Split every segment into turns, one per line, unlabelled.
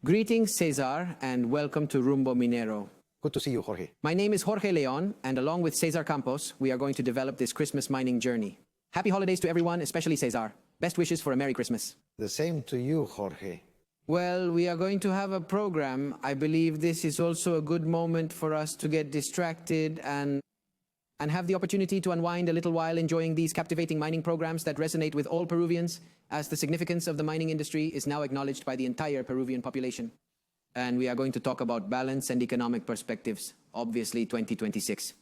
Greetings, Cesar, and welcome to Rumbo Minero.
Good to see you, Jorge.
My name is Jorge Leon, and along with Cesar Campos, we are going to develop this Christmas mining journey. Happy holidays to everyone, especially Cesar. Best wishes for a Merry Christmas.
The same to you, Jorge.
Well, we are going to have a program. I believe this is also a good moment for us to get distracted and have the opportunity to unwind a little while enjoying these captivating mining programs that resonate with all Peruvians, as the significance of the mining industry is now acknowledged by the entire Peruvian population. And we are going to talk about balance and economic perspectives, obviously 2026.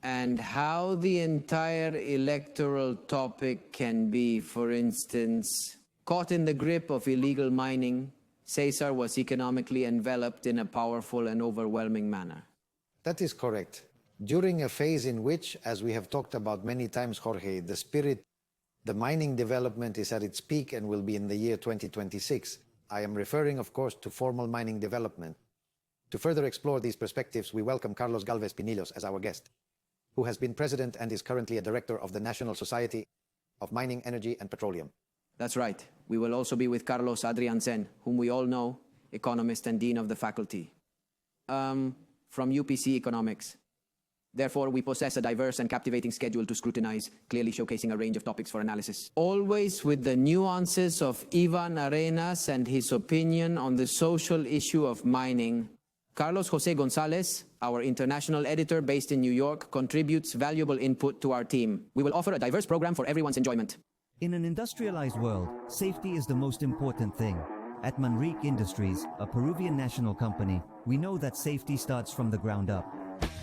And how the entire electoral topic can be, for instance, caught in the grip of illegal mining, Cesar was economically enveloped in a powerful and overwhelming manner.
That is correct. During a phase in which, as we have talked about many times, Jorge, the mining development is at its peak and will be in the year 2026. I am referring, of course, to formal mining development. To further explore these perspectives, we welcome Carlos Gálvez Pinillos as our guest, who has been president and is currently a director of the National Society of Mining, Energy and Petroleum.
That's right. We will also be with Carlos Adrianzén, whom we all know, economist and dean of the faculty, from UPC Economics. Therefore, we possess a diverse and captivating schedule to scrutinize, clearly showcasing a range of topics for analysis. Always with the nuances of Iván Arenas and his opinion on the social issue of mining. Carlos José Gonzáles, our international editor based in New York, contributes valuable input to our team. We will offer a diverse program for everyone's enjoyment.
In an industrialized world, safety is the most important thing. At Manrique Industries, a Peruvian national company, we know that safety starts from the ground up.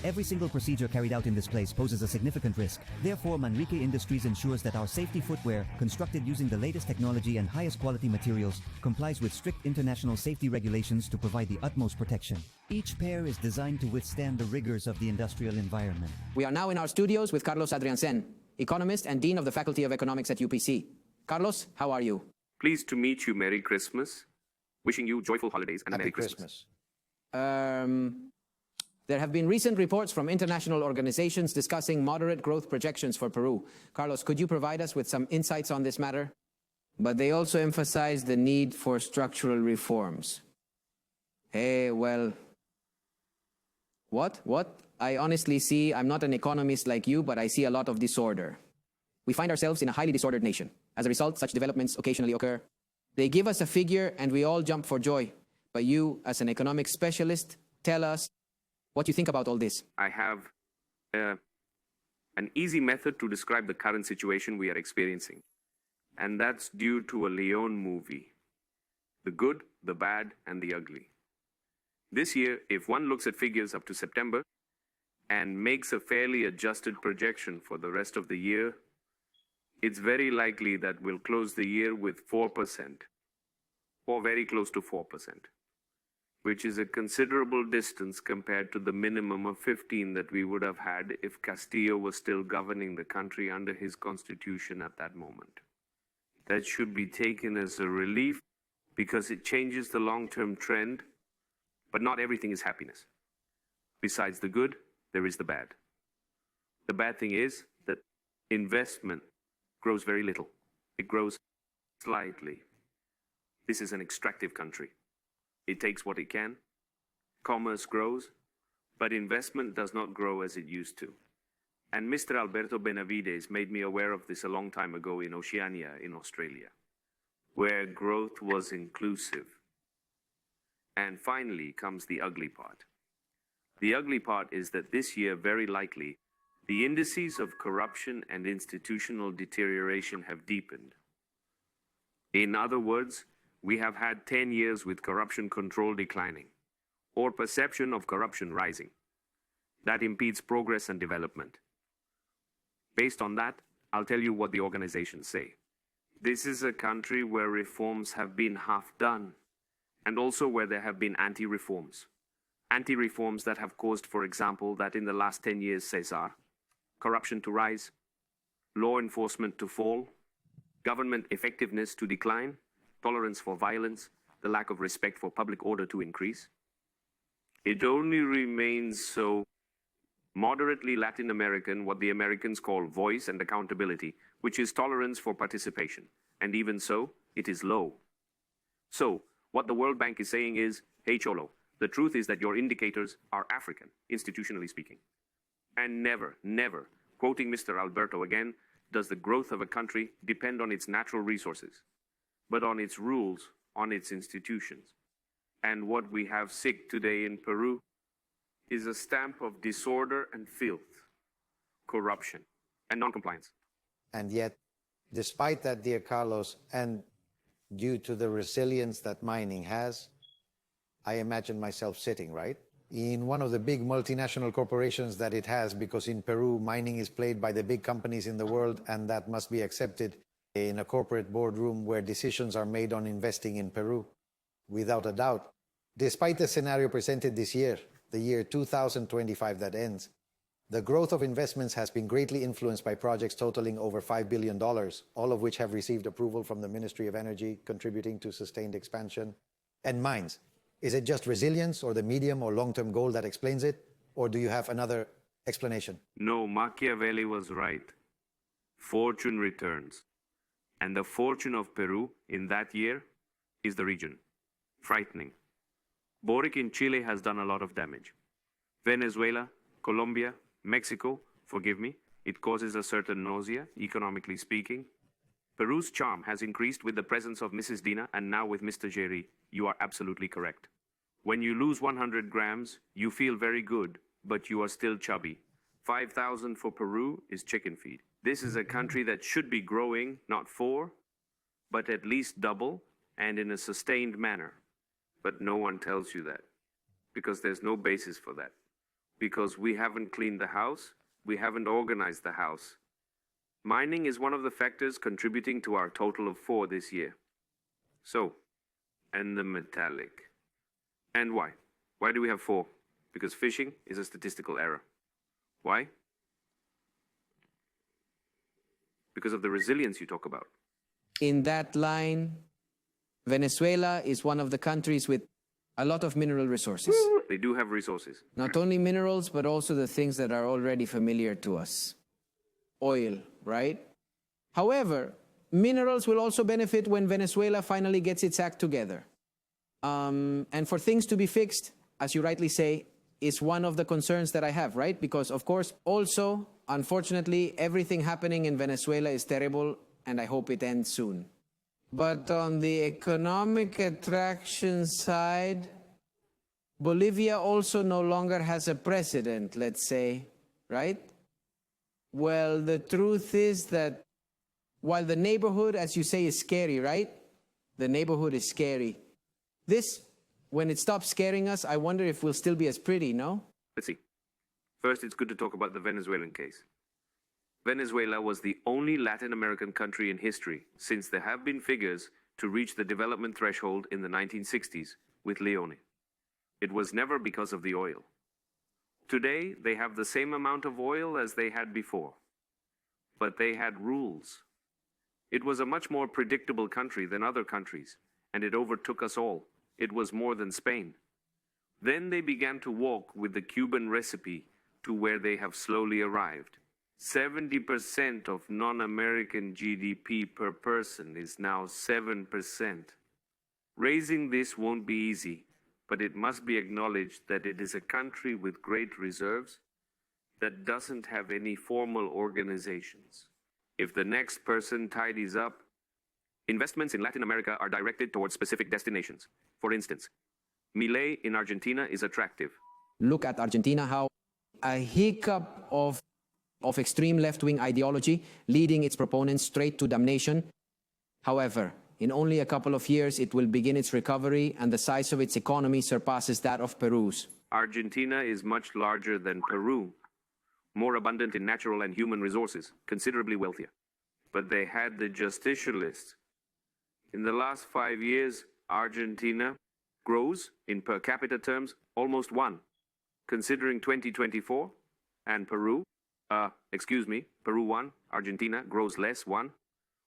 Every single procedure carried out in this place poses a significant risk. Therefore, Manrique Industries ensures that our safety footwear, constructed using the latest technology and highest quality materials, complies with strict international safety regulations to provide the utmost protection. Each pair is designed to withstand the rigors of the industrial environment.
We are now in our studios with Carlos Adrianzén, economist and dean of the Faculty of Economics at UPC. Carlos, how are you?
Pleased to meet you. Merry Christmas. Wishing you joyful holidays and a Merry Christmas.
There have been recent reports from international organizations discussing moderate growth projections for Peru. Carlos, could you provide us with some insights on this matter? But they also emphasize the need for structural reforms. Hey, well, what? I honestly see, I'm not an economist like you, but I see a lot of disorder. We find ourselves in a highly disordered nation. As a result, such developments occasionally occur. They give us a figure and we all jump for joy. But you, as an economic specialist, tell us what you think about all this.
I have an easy method to describe the current situation we are experiencing. And that's due to a Leon movie. The good, the bad, and the ugly. This year, if one looks at figures up to September and makes a fairly adjusted projection for the rest of the year, it's very likely that we'll close the year with 4%, or very close to 4%. Which is a considerable distance compared to the minimum of 15 that we would have had if Castillo was still governing the country under his constitution at that moment. That should be taken as a relief because it changes the long-term trend, but not everything is happiness. Besides the good, there is the bad. The bad thing is that investment grows very little. It grows slightly. This is an extractive country. It takes what it can, commerce grows, but investment does not grow as it used to. And Mr. Alberto Benavides made me aware of this a long time ago in Oceania, in Australia, where growth was inclusive. And finally comes the ugly part. The ugly part is that this year, very likely, the indices of corruption and institutional deterioration have deepened. In other words, we have had 10 years with corruption control declining, or perception of corruption rising. That impedes progress and development. Based on that, I'll tell you what the organizations say. This is a country where reforms have been half done, and also where there have been anti-reforms. Anti-reforms that have caused, for example, that in the last 10 years, Cesar, corruption to rise, law enforcement to fall, government effectiveness to decline, tolerance for violence, the lack of respect for public order to increase. It only remains so moderately Latin American, what the Americans call voice and accountability, which is tolerance for participation. And even so, it is low. So, What the World Bank is saying is, hey Cholo, the truth is that your indicators are African, institutionally speaking. And never, never, quoting Mr. Alberto again, does the growth of a country depend on its natural resources, but on its rules, on its institutions. And what we have sick today in Peru is a stamp of disorder and filth, corruption, and non-compliance.
And yet, despite that, dear Carlos, and due to the resilience that mining has, I imagine myself sitting, right, in one of the big multinational corporations that it has, because in Peru, mining is played by the big companies in the world, and that must be accepted in a corporate boardroom where decisions are made on investing in Peru, without a doubt. Despite the scenario presented this year, the year 2025 that ends, the growth of investments has been greatly influenced by projects totaling over $5 billion, all of which have received approval from the Ministry of Energy, contributing to sustained expansion. And mines, is it just resilience or the medium or long-term goal that explains it? Or do you have another explanation?
No, Machiavelli was right. Fortune returns. And the fortune of Peru in that year is the region. Frightening. Boric in Chile has done a lot of damage. Venezuela, Colombia, Mexico, forgive me, it causes a certain nausea, economically speaking. Peru's charm has increased with the presence of Mrs. Dina and now with Mr. Jerry. You are absolutely correct. When you lose 100 grams, you feel very good, but you are still chubby. 5,000 for Peru is chicken feed. This is a country that should be growing, not 4, but at least double and in a sustained manner. But no one tells you that, because there's no basis for that. Because we haven't cleaned the house, we haven't organized the house. Mining is one of the factors contributing to our total of 4 this year. So, and the metallic. And why? Why do we have 4? Because fishing is a statistical error. Why? Because of the resilience you talk about.
In that line, Venezuela is one of the countries with a lot of mineral resources.
They do have resources.
Not only minerals, but also the things that are already familiar to us. Oil, right? However, minerals will also benefit when Venezuela finally gets its act together. And for things to be fixed, as you rightly say, is one of the concerns that I have, right? Because, of course, also, unfortunately, everything happening in Venezuela is terrible, and I hope it ends soon. But on the economic attraction side, Bolivia also no longer has a president, let's say, right? Well, the truth is that while the neighborhood, as you say, is scary, right? The neighborhood is scary. This, when it stops scaring us, I wonder if we'll still be as pretty, no?
Let's see. First, it's good to talk about the Venezuelan case. Venezuela was the only Latin American country in history, since there have been figures, to reach the development threshold in the 1960s with Leone. It was never because of the oil. Today, they have the same amount of oil as they had before. But they had rules. It was a much more predictable country than other countries, and it overtook us all. It was more than Spain. Then they began to walk with the Cuban recipe to where they have slowly arrived. 70% of non-American GDP per person is now 7%. Raising this won't be easy, but it must be acknowledged that it is a country with great reserves that doesn't have any formal organizations. If the next person tidies up, investments in Latin America are directed towards specific destinations. For instance, Milei in Argentina is attractive.
Look at Argentina, how a hiccup of extreme left-wing ideology leading its proponents straight to damnation. However, in only a couple of years, it will begin its recovery, and the size of its economy surpasses that of Peru's.
Argentina is much larger than Peru, more abundant in natural and human resources, considerably wealthier. But they had the justicialists. In the last 5 years, Argentina grows, in per capita terms, almost 1. Considering 2024, and Peru, Peru 1, Argentina grows less, 1.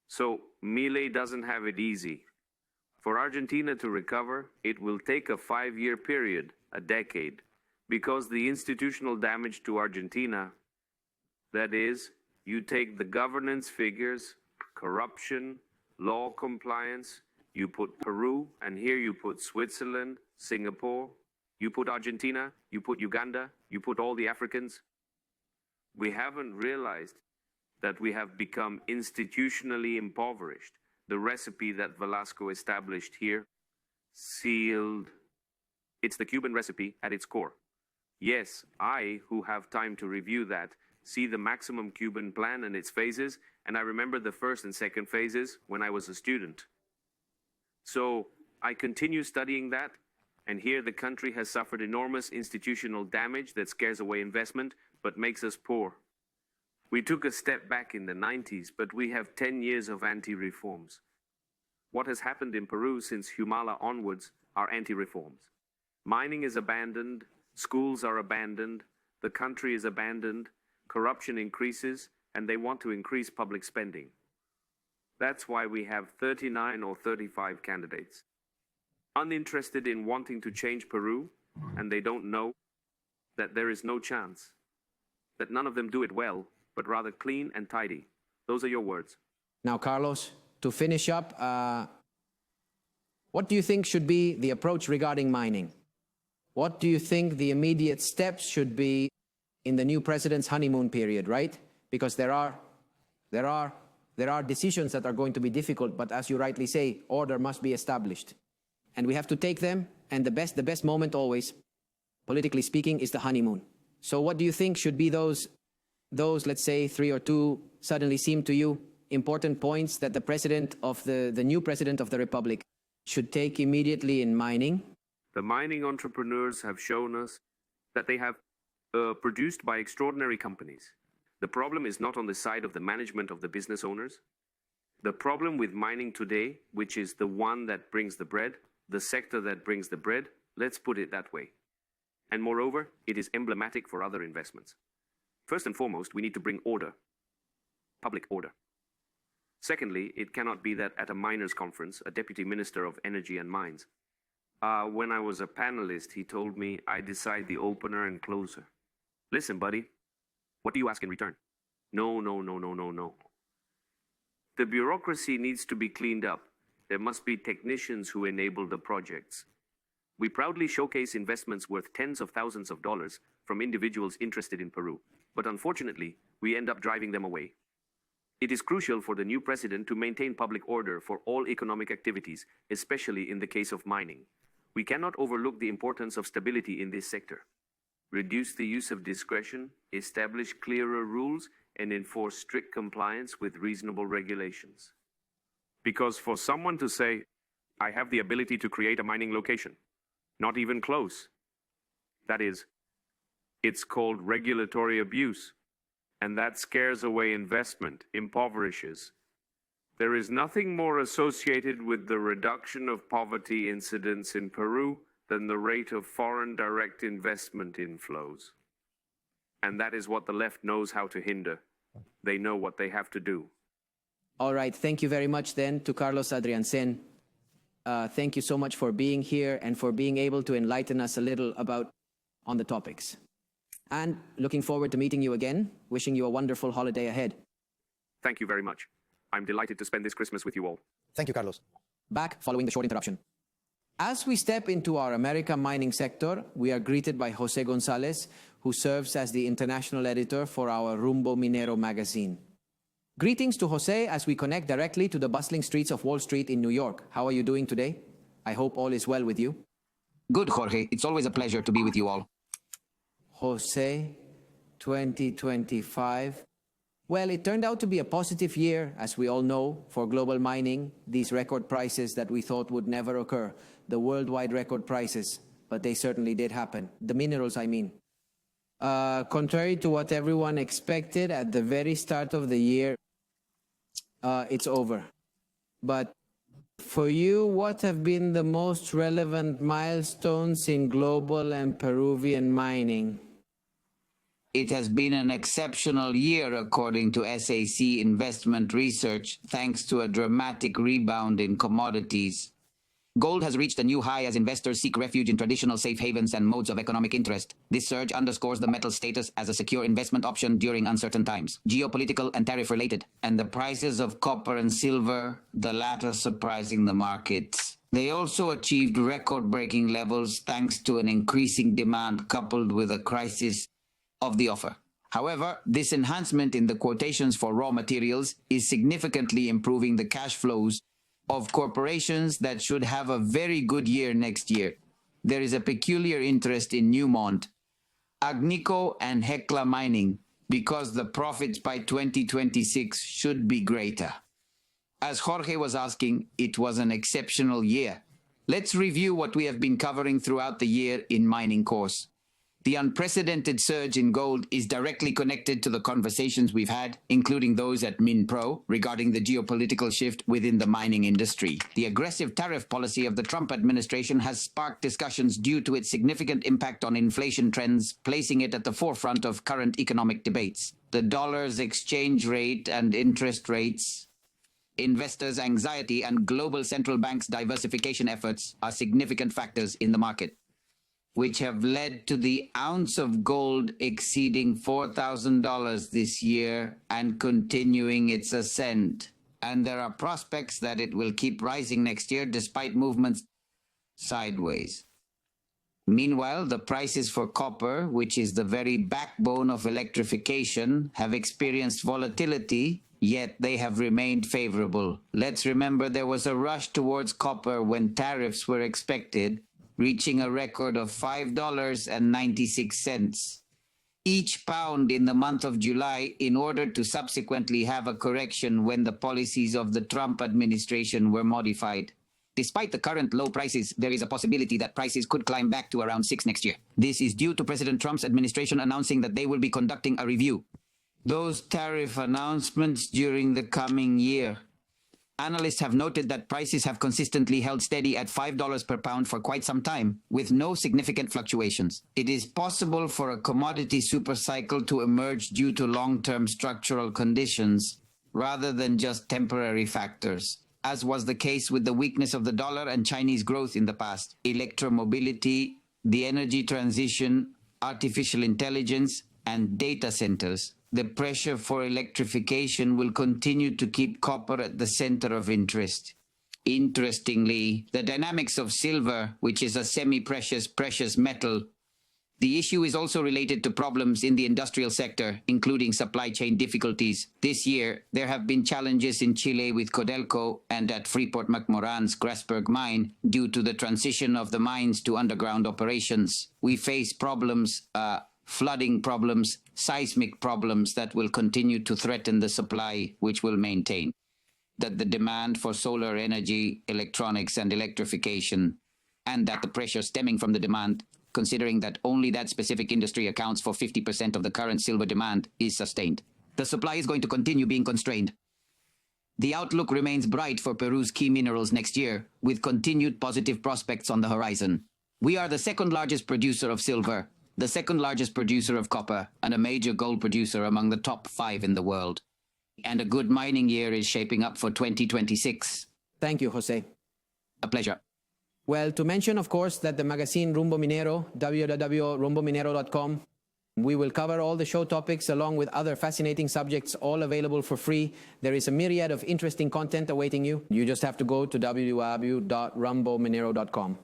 So Milei doesn't have it easy. For Argentina to recover, it will take a 5-year period, a decade, because the institutional damage to Argentina, that is, you take the governance figures, corruption, law compliance, you put Peru, and here you put Switzerland, Singapore, you put Argentina, you put Uganda, you put all the Africans. We haven't realized that we have become institutionally impoverished. The recipe that Velasco established here, sealed. It's the Cuban recipe at its core. Yes, I, who have time to review that, see the maximum Cuban plan and its phases, and I remember the first and second phases when I was a student. So I continue studying that, and here the country has suffered enormous institutional damage that scares away investment, but makes us poor. We took a step back in the 90s, but we have 10 years of anti-reforms. What has happened in Peru since Humala onwards are anti-reforms. Mining is abandoned, schools are abandoned, the country is abandoned, corruption increases, and they want to increase public spending. That's why we have 39 or 35 candidates. Uninterested in wanting to change Peru, and they don't know that there is no chance, that none of them do it well, but rather clean and tidy. Those are your words.
Now, Carlos, to finish up, what do you think should be the approach regarding mining? What do you think the immediate steps should be in the new president's honeymoon period, right? Because there are decisions that are going to be difficult, but as you rightly say, order must be established. And we have to take them, and the best moment always, politically speaking, is the honeymoon. So what do you think should be those, let's say, 3 or 2 suddenly seem to you important points that the president of the new president of the Republic should take immediately in mining?
The mining entrepreneurs have shown us that they have produced by extraordinary companies. The problem is not on the side of the management of the business owners. The problem with mining today, which is the one that brings the bread, the sector that brings the bread, let's put it that way. And moreover, it is emblematic for other investments. First and foremost, we need to bring order, public order. Secondly, it cannot be that at a miners' conference, a deputy minister of energy and mines, when I was a panelist, he told me I decide the opener and closer. Listen, buddy, what do you ask in return? No. The bureaucracy needs to be cleaned up. There must be technicians who enable the projects. We proudly showcase investments worth tens of thousands of dollars from individuals interested in Peru, but unfortunately, we end up driving them away. It is crucial for the new president to maintain public order for all economic activities, especially in the case of mining. We cannot overlook the importance of stability in this sector. Reduce the use of discretion, establish clearer rules, and enforce strict compliance with reasonable regulations. Because for someone to say, I have the ability to create a mining location, not even close, that is, it's called regulatory abuse, and that scares away investment, impoverishes. There is nothing more associated with the reduction of poverty incidence in Peru than the rate of foreign direct investment inflows. And that is what the left knows how to hinder. They know what they have to do.
All right, thank you very much then to Carlos Adrianzén. Thank you so much for being here and for being able to enlighten us a little on the topics. And looking forward to meeting you again, wishing you a wonderful holiday ahead.
Thank you very much. I'm delighted to spend this Christmas with you all.
Thank you, Carlos.
Back following the short interruption. As we step into our America mining sector, we are greeted by José Gonzáles, who serves as the international editor for our Rumbo Minero magazine. Greetings to José as we connect directly to the bustling streets of Wall Street in New York. How are you doing today? I hope all is well with you.
Good, Jorge. It's always a pleasure to be with you all.
José, 2025. Well, it turned out to be a positive year, as we all know, for global mining, these record prices that we thought would never occur, the worldwide record prices, but they certainly did happen. The minerals, I mean. Contrary to what everyone expected at the very start of the year, it's over. But for you, what have been the most relevant milestones in global and Peruvian mining?
It has been an exceptional year, according to SAC Investment Research, thanks to a dramatic rebound in commodities.
Gold has reached a new high as investors seek refuge in traditional safe havens and modes of economic interest. This surge underscores the metal's status as a secure investment option during uncertain times, geopolitical and tariff-related. And the prices of copper and silver, the latter surprising the markets. They also achieved record-breaking levels thanks to an increasing demand coupled with a crisis of the offer. However, this enhancement in the quotations for raw materials is significantly improving the cash flows of corporations that should have a very good year next year. There is a peculiar interest in Newmont, Agnico and Hecla Mining because the profits by 2026 should be greater. As Jorge was asking, it was an exceptional year. Let's review what we have been covering throughout the year in mining course. The unprecedented surge in gold is directly connected to the conversations we've had, including those at MinPro, regarding the geopolitical shift within the mining industry. The aggressive tariff policy of the Trump administration has sparked discussions due to its significant impact on inflation trends, placing it at the forefront of current economic debates. The dollar's exchange rate and interest rates, investors' anxiety, and global central banks' diversification efforts are significant factors in the market, which have led to the ounce of gold exceeding $4,000 this year and continuing its ascent. And there are prospects that it will keep rising next year despite movements sideways. Meanwhile, the prices for copper, which is the very backbone of electrification, have experienced volatility, yet they have remained favorable. Let's remember there was a rush towards copper when tariffs were expected, reaching a record of $5.96 each pound in the month of July, in order to subsequently have a correction when the policies of the Trump administration were modified. Despite the current low prices, there is a possibility that prices could climb back to around $6 next year. This is due to President Trump's administration announcing that they will be conducting a review. Those tariff announcements during the coming year. Analysts have noted that prices have consistently held steady at $5 per pound for quite some time, with no significant fluctuations. It is possible for a commodity supercycle to emerge due to long-term structural conditions, rather than just temporary factors, as was the case with the weakness of the dollar and Chinese growth in the past. Electromobility, the energy transition, artificial intelligence, and data centers. The pressure for electrification will continue to keep copper at the center of interest. Interestingly, the dynamics of silver, which is a semi-precious precious metal, the issue is also related to problems in the industrial sector, including supply chain difficulties. This year, there have been challenges in Chile with Codelco and at Freeport-McMoRan's Grasberg mine due to the transition of the mines to underground operations. We face problems, flooding problems, seismic problems that will continue to threaten the supply, which will maintain that the demand for solar energy, electronics, and electrification, and that the pressure stemming from the demand, considering that only that specific industry accounts for 50% of the current silver demand, is sustained. The supply is going to continue being constrained. The outlook remains bright for Peru's key minerals next year, with continued positive prospects on the horizon. We are the second largest producer of silver, the second largest producer of copper, and a major gold producer among the top 5 in the world. And a good mining year is shaping up for 2026.
Thank you, Jose.
A pleasure.
Well, to mention, of course, that the magazine Rumbo Minero, www.rumbominero.com, we will cover all the show topics along with other fascinating subjects, all available for free. There is a myriad of interesting content awaiting you. You just have to go to www.rumbominero.com.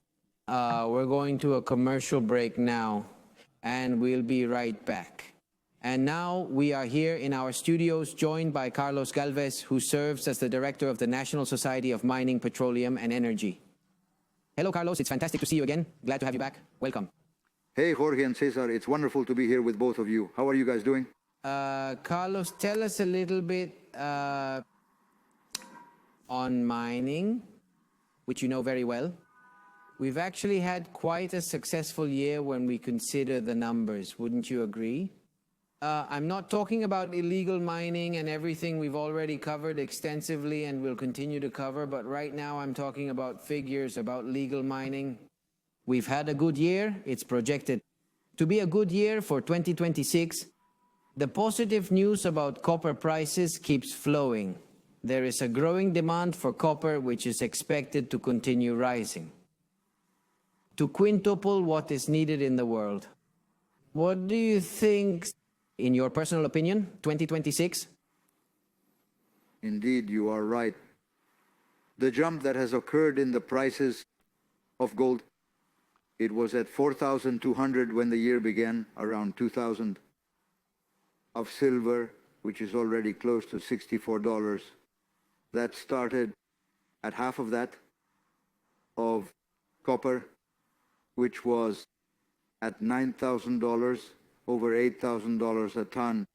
We're going to a commercial break now, and we'll be right back. And now we are here in our studios, joined by Carlos Gálvez, who serves as the director of the National Society of Mining, Petroleum, and Energy. Hello, Carlos. It's fantastic to see you again. Glad to have you back. Welcome.
Hey, Jorge and Cesar. It's wonderful to be here with both of you. How are you guys doing?
Carlos, tell us a little bit on mining, which you know very well. We've actually had quite a successful year when we consider the numbers. Wouldn't you agree? I'm not talking about illegal mining and everything we've already covered extensively and will continue to cover, but right now I'm talking about figures, about legal mining. We've had a good year. It's projected to be a good year for 2026. The positive news about copper prices keeps flowing. there is a growing demand for copper, which is expected to continue rising, to quintuple what is needed in the world. What do you think, in your personal opinion, 2026?
Indeed, you are right. The jump that has occurred in the prices of gold, it was at 4,200 when the year began, around 2,000, of silver, which is already close to $64. That started at half of that, of copper, which was at $9,000, over $8,000 a ton,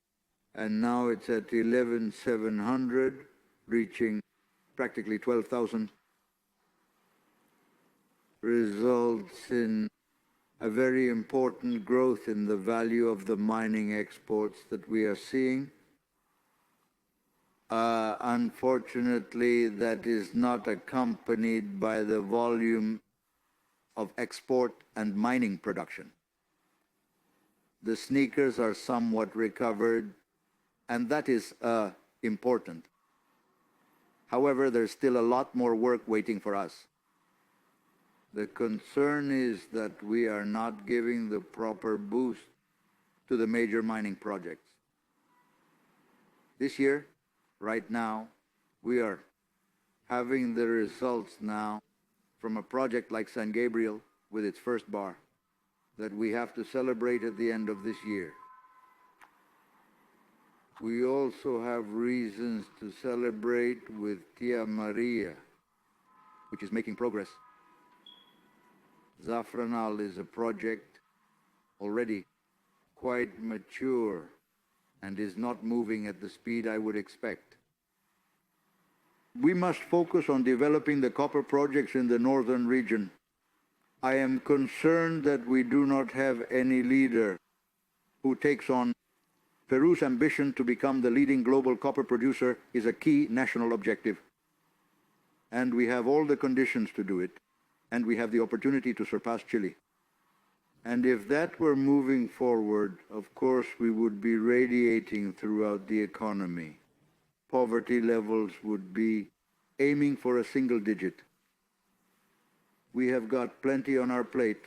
and now it's at 11,700, reaching practically 12,000, results in a very important growth in the value of the mining exports that we are seeing. Unfortunately, that is not accompanied by the volume of export and mining production. The sneakers are somewhat recovered, and that is important. However, there's still a lot more work waiting for us. The concern is that we are not giving the proper boost to the major mining projects. This year, right now, we are having the results now from a project like San Gabriel with its first bar that we have to celebrate at the end of this year. We also have reasons to celebrate with Tia Maria, which is making progress. Zafranal is a project already quite mature and is not moving at the speed I would expect. We must focus on developing the copper projects in the northern region. I am concerned that we do not have any leader who takes on Peru's ambition to become the leading global copper producer is a key national objective. And we have all the conditions to do it, and we have the opportunity to surpass Chile. And if that were moving forward, of course, we would be radiating throughout the economy. Poverty levels would be aiming for a single digit. We have got plenty on our plate.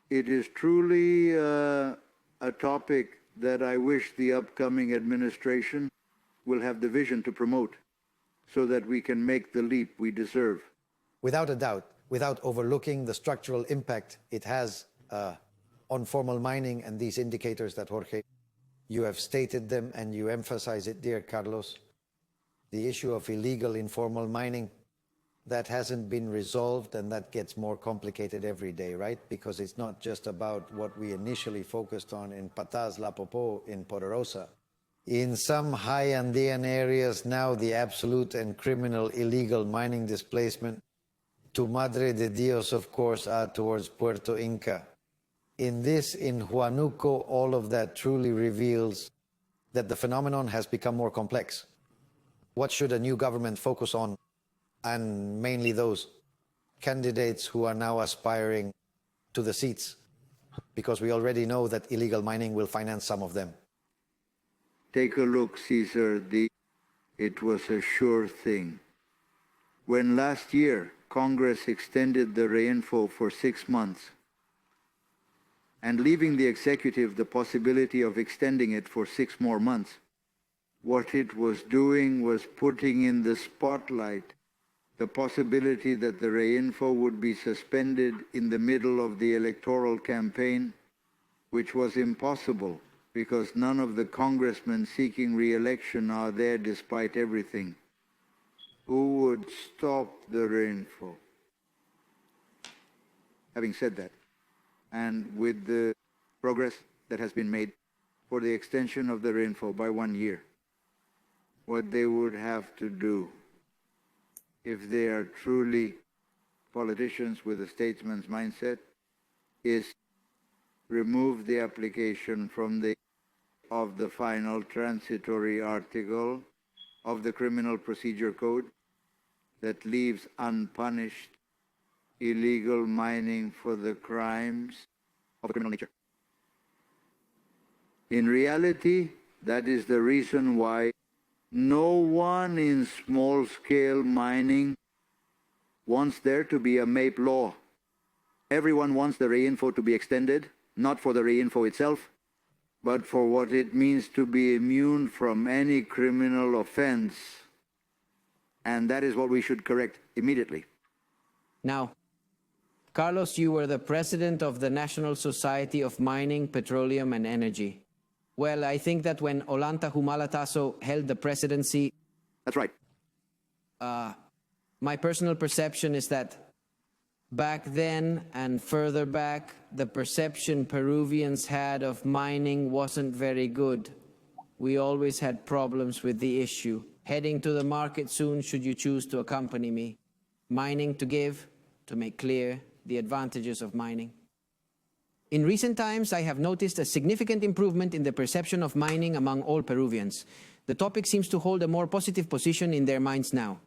It is truly a topic that I wish the upcoming administration will have the vision to promote so that we can make the leap we deserve.
Without a doubt, without overlooking the structural impact it has on formal mining and these indicators that Jorge, you have stated them and you emphasize it, dear Carlos. The issue of illegal informal mining, that hasn't been resolved, and that gets more complicated every day, right? Because it's not just about what we initially focused on in Pataz, La Popó, in Poderosa. In some high Andean areas now, the absolute and criminal illegal mining displacement to Madre de Dios, of course, are towards Puerto Inca. In Huánuco, all of that truly reveals that the phenomenon has become more complex. What should a new government focus on? And mainly those candidates who are now aspiring to the seats, because we already know that illegal mining will finance some of them.
Take a look, Cesar. It was a sure thing. When last year Congress extended the REINFO for 6 months and leaving the executive the possibility of extending it for 6 more months, what it was doing was putting in the spotlight the possibility that the REINFO would be suspended in the middle of the electoral campaign, which was impossible because none of the congressmen seeking re-election are there despite everything. Who would stop the REINFO? Having said that, and with the progress that has been made for the extension of the REINFO by 1 year, what they would have to do, if they are truly politicians with a statesman's mindset, is remove the application from the final transitory article of the Criminal Procedure Code that leaves unpunished illegal mining for the crimes of a criminal nature. In reality, that is the reason why No one in small-scale mining wants there to be a MAPE law. Everyone wants the reinfo to be extended, not for the reinfo itself, but for what it means to be immune from any criminal offense. And that is what we should correct immediately.
Now, Carlos, you were the president of the National Society of Mining, Petroleum and Energy. Well, I think that when Ollanta Humala-Tasso held the presidency...
That's right.
My personal perception is that back then and further back, the perception Peruvians had of mining wasn't very good. We always had problems with the issue. Heading to the market soon, should you choose to accompany me. Mining to give, to make clear the advantages of mining. In recent times, I have noticed a significant improvement in the perception of mining among all Peruvians. The topic seems to hold a more positive position in their minds now.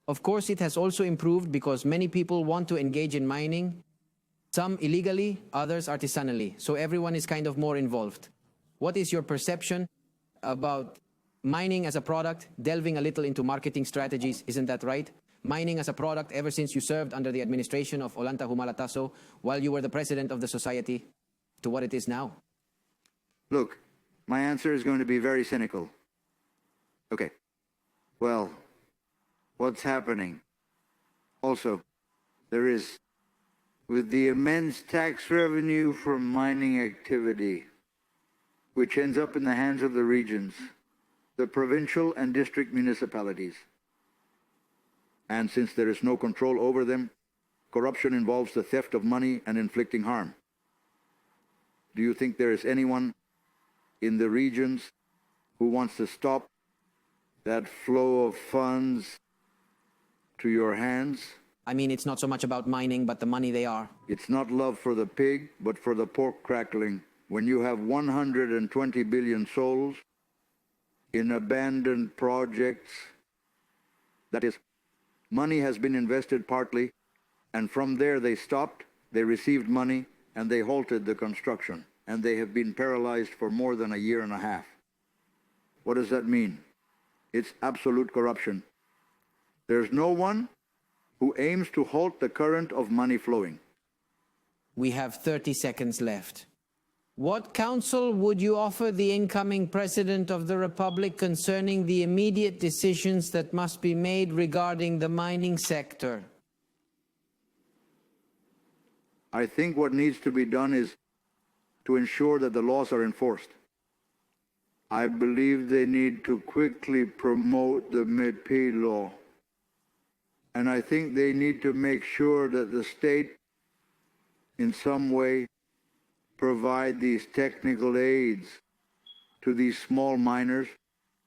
Of course, it has also improved because many people want to engage in mining, some illegally, others artisanally, so everyone is kind of more involved. What is your perception about mining as a product, delving a little into marketing strategies, isn't that right? Mining as a product ever since you served under the administration of Ollanta Humala-Tasso while you were the president of the society to what it is now?
Look, my answer is going to be very cynical. Okay, well, what's happening? Also, there is, with the immense tax revenue from mining activity, which ends up in the hands of the regions, the provincial and district municipalities. And since there is no control over them, corruption involves the theft of money and inflicting harm. Do you think there is anyone in the regions who wants to stop that flow of funds to your hands?
I mean, it's not so much about mining, but the money they are.
It's not love for the pig, but for the pork crackling. When you have 120 billion souls in abandoned projects, that is, money has been invested partly, and from there they stopped, they received money, and they halted the construction, and they have been paralyzed for more than a year and a half. What does that mean? It's absolute corruption. There's no one who aims to halt the current of money flowing.
We have 30 seconds left. What counsel would you offer the incoming President of the Republic concerning the immediate decisions that must be made regarding the mining sector?
I think what needs to be done is to ensure that the laws are enforced. I believe they need to quickly promote the MAPE law. And I think they need to make sure that the state, in some way, provide these technical aids to these small miners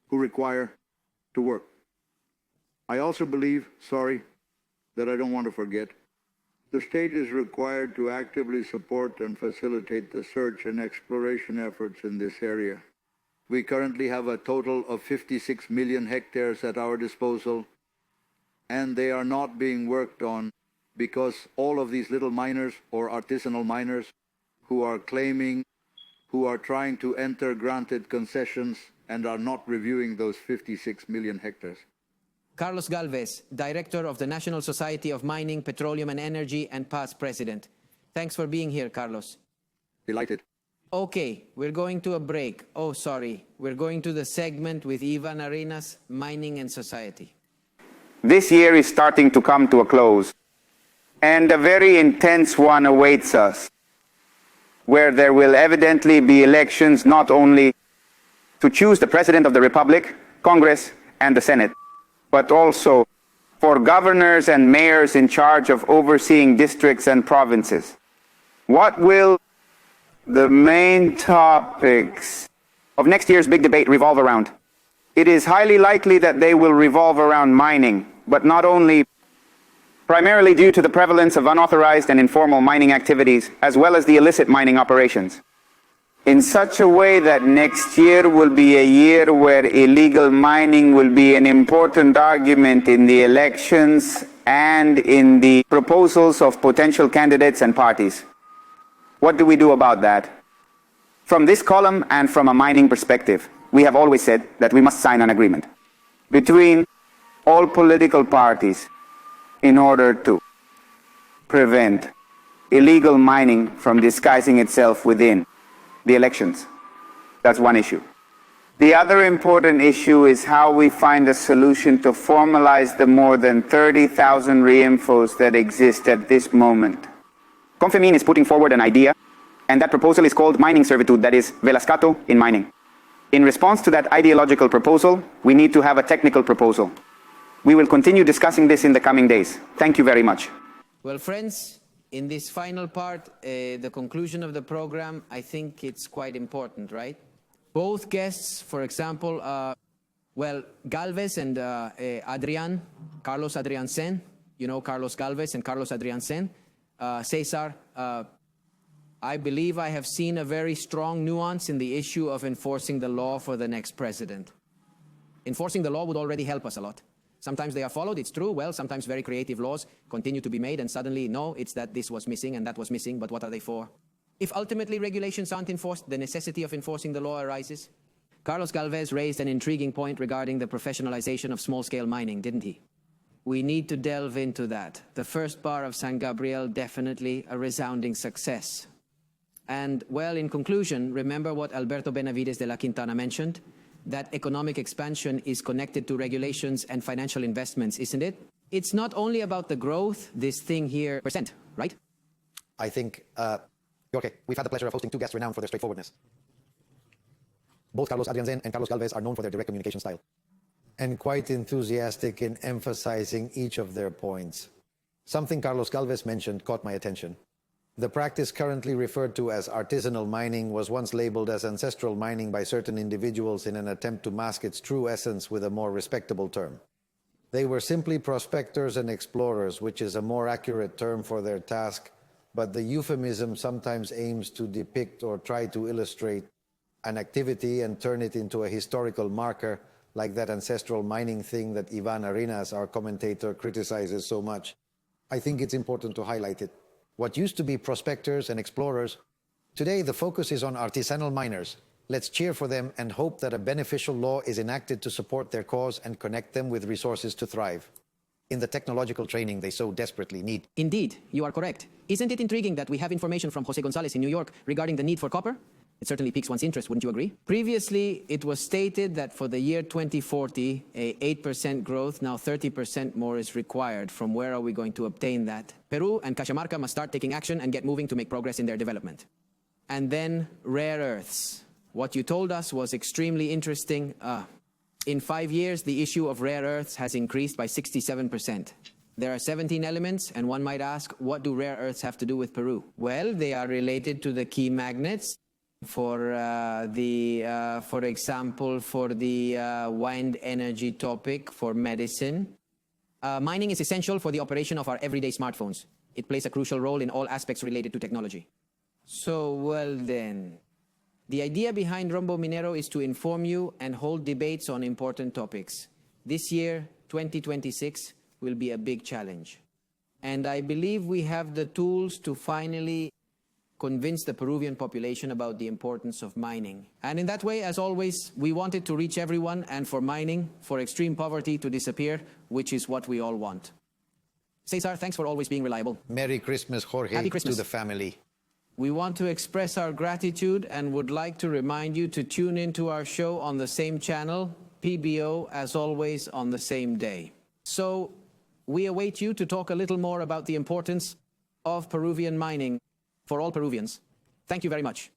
who require to work. I also believe, that I don't want to forget, the state is required to actively support and facilitate the search and exploration efforts in this area. We currently have a total of 56 million hectares at our disposal, and they are not being worked on because all of these little miners or artisanal miners who are trying to enter granted concessions and are not reviewing those 56 million hectares.
Carlos Gálvez, Director of the National Society of Mining, Petroleum and Energy, and past President. Thanks for being here, Carlos.
Delighted.
Okay, we're going to a break. We're going to the segment with Iván Arenas, Mining and Society.
This year is starting to come to a close, and a very intense one awaits us, where there will evidently be elections not only to choose the President of the Republic, Congress, and the Senate, but also for governors and mayors in charge of overseeing districts and provinces. What will the main topics of next year's big debate revolve around? It is highly likely that they will revolve around mining, but not only, primarily due to the prevalence of unauthorized and informal mining activities, as well as the illicit mining operations, in such a way that next year will be a year where illegal mining will be an important argument in the elections and in the proposals of potential candidates and parties. What do we do about that? From this column and from a mining perspective, we have always said that we must sign an agreement. between all political parties in order to prevent illegal mining from disguising itself within the elections. That's one issue. The other important issue is how we find a solution to formalize the more than 30,000 re-infos that exist at this moment. Confemin is putting forward an idea, and that proposal is called mining servitude, that is, velascato in mining. In response to that ideological proposal, we need to have a technical proposal. We will continue discussing this in the coming days. Thank you very much.
Well, friends, in this final part, the conclusion of the program, I think it's quite important, right? Both guests, for example, well, Gálvez and Carlos Adrianzén, you know Carlos Gálvez and Carlos Adrianzén. Cesar, I believe I have seen a very strong nuance in the issue of enforcing the law for the next president. Enforcing the law would already help us a lot. Sometimes they are followed, it's true. Well, sometimes very creative laws continue to be made, and suddenly, no, it's that this was missing and that was missing, but what are they for? If ultimately regulations aren't enforced, the necessity of enforcing the law arises. Carlos Gálvez raised an intriguing point regarding the professionalization of small-scale mining, didn't he? We need to delve into that. The first bar of San Gabriel, definitely a resounding success. And, well, in conclusion, remember what Alberto Benavides de la Quintana mentioned? That economic expansion is connected to regulations and financial investments, isn't it? It's not only about the growth, this thing here, percent, right?
I think, Jorge, we've had the pleasure of hosting two guests renowned for their straightforwardness. Both Carlos Adrianzén and Carlos Gálvez are known for their direct communication style, and quite enthusiastic in emphasizing each of their points. Something Carlos Gálvez mentioned caught my attention. The practice currently referred to as artisanal mining was once labeled as ancestral mining by certain individuals in an attempt to mask its true essence with a more respectable term. They were simply prospectors and explorers, which is a more accurate term for their task, but the euphemism sometimes aims to depict or try to illustrate an activity and turn it into a historical marker, like that ancestral mining thing that Iván Arenas, our commentator, criticizes so much. I think it's important to highlight it. What used to be prospectors and explorers, today the focus is on artisanal miners. Let's cheer for them and hope that a beneficial law is enacted to support their cause and connect them with resources to thrive in the technological training they so desperately need.
Indeed, you are correct. Isn't it intriguing that we have information from José Gonzáles in New York regarding the need for copper? It certainly piques one's interest, wouldn't you agree? Previously, it was stated that for the year 2040, a 8% growth, now 30% more is required. From where are we going to obtain that? Peru and Cajamarca must start taking action and get moving to make progress in their development. And then rare earths. What you told us was extremely interesting. In 5 years, the issue of rare earths has increased by 67%. There are 17 elements, and one might ask, what do rare earths have to do with Peru? Well, they are related to the key magnets for example, for the wind energy topic, for medicine. Mining is essential for the operation of our everyday smartphones. It plays a crucial role in all aspects related to technology. So, well then, the idea behind Rumbo Minero is to inform you and hold debates on important topics. This year, 2026, will be a big challenge. And I believe we have the tools to finally convince the Peruvian population about the importance of mining. And in that way, as always, we wanted to reach everyone and for mining, for extreme poverty to disappear, which is what we all want. Cesar, thanks for always being reliable.
Merry Christmas, Jorge,
Happy Christmas
to the family.
We want to express our gratitude and would like to remind you to tune into our show on the same channel, PBO, as always, on the same day. So we await you to talk a little more about the importance of Peruvian mining for all Peruvians. Thank you very much.